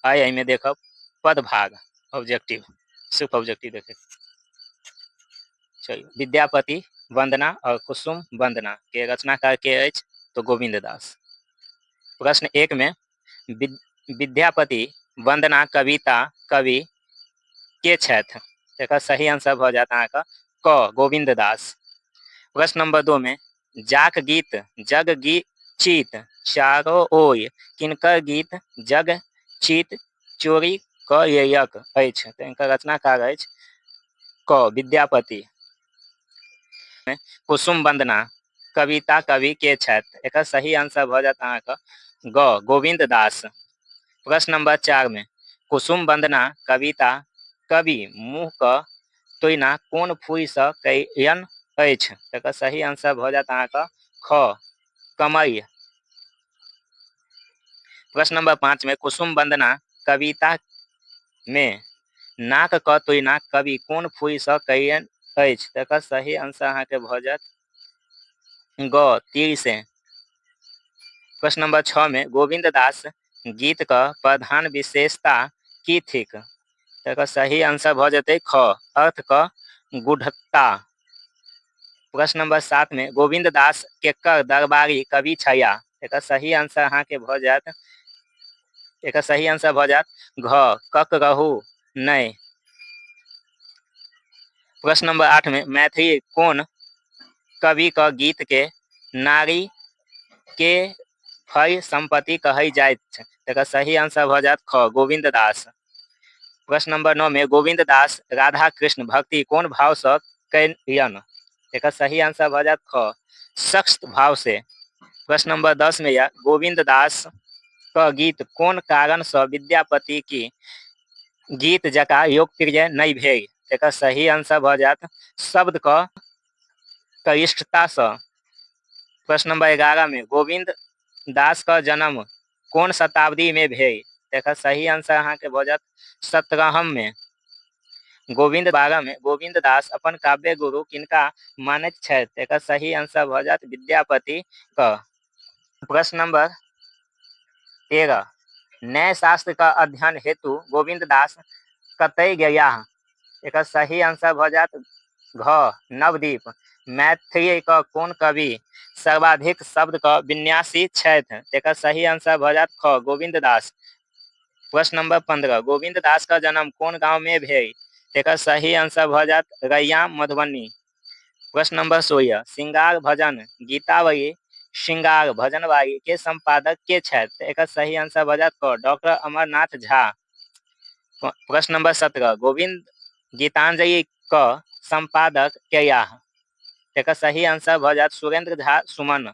आइ एहिमे देखब पदभाग ऑब्जेक्टिव सिर्फ ऑब्जेक्टिव देखे। चलिए, विद्यापति वंदना और कुसुम वंदना के रचनाकार के अछि तो गोविंद दास। प्रश्न 1 में विद्यापति वंदना कविता कवि के छथि? एकर सही आंसर भ जात अहाँके क गोविंद दास। प्रश्न नंबर 2 में जाक गीत जग गीत चित चारो ओय किनकर गीत जग चित चोरी क ययक अछि? तो इनकर रचनाकार अछि क विद्यापति। कुसुम वंदना कविता कवि के छथि? एकर सही आंसर भ जात अहाँके ग गोविंद दास। प्रश्न नंबर 4 में कुसुम वंदना कविता कवि मुँह क तोइना कोन फूल सँ कयन अछि? एकर सही आंसर भ जात अहाँके ख कमल। प्रश्न नंबर 5 में कुसुम वंदना कविता में नाक क तोइना कवि कोन फूल सँ कयन अछि? एकर सही आंसर अहाँके भ जात ग तीर से। प्रश्न नंबर 6 में गोविंद दास गीत का प्रधान विशेषता की थिक? एकर सही आंसर भ जते ख अर्थ क गूढ़ता। प्रश्न नंबर 7 में गोविंद दास केकर दरबारी कवि छया? एकर सही आंसर अहाँके भ जात घ ककरहु नै। प्रश्न नंबर 8 में मैथिली कोन कवि क गीत के नारी के फल संपत्ति कहल जाइत? एकर सही आंसर भ जात ख गोविंद दास। प्रश्न नंबर 9 में गोविंद दास राधा कृष्ण भक्ति कोन भाव सँ कयन? एकर सही आंसर भ जात ख सख्त भाव से। प्रश्न नंबर 10 में यह गोविंद दास क गीत कोन कारण सँ विद्यापति की गीत जकाँ लोकप्रिय नहि भेल? एकर सही आंसर भ जात शब्द क कनिष्ठता सँ। प्रश्न नंबर 11 में गोविंद दास का जन्म कोन शताब्दी में भेल? एकर सही आंसर अहाँके भ जात 17वीं में। गोविंद 12 में गोविंद दास अपन काव्य गुरु किनका मानैत छथि? एकर सही आंसर भ जात विद्यापति क। प्रश्न नंबर 13 न्याय शास्त्र का अध्ययन हेतु गोविंद दास कतय गेलाह? एकर सही आंसर भ जात घ नवद्वीप। मैथिली क कोन कवि सर्वाधिक शब्द क विन्यासी छथि? एकर सही आंसर भ जात ख गोविंद दास। प्रश्न नंबर 15 गोविंद दास का जन्म कोन गांव में भेल? एकर सही आंसर भ जात रैयाम मधुबनी। प्रश्न नंबर 16 श्रृंगार भजन गीतावली श्रृंगार भजनवाली के संपादक के छथि? एकर सही आंसर भ जात क डॉक्टर अमरनाथ झा। प्रश्न नंबर 17 गोविंद गीतांजलि क संपादक केयाह? एकर सही आंसर भ जात सुरेंद्र झा सुमन।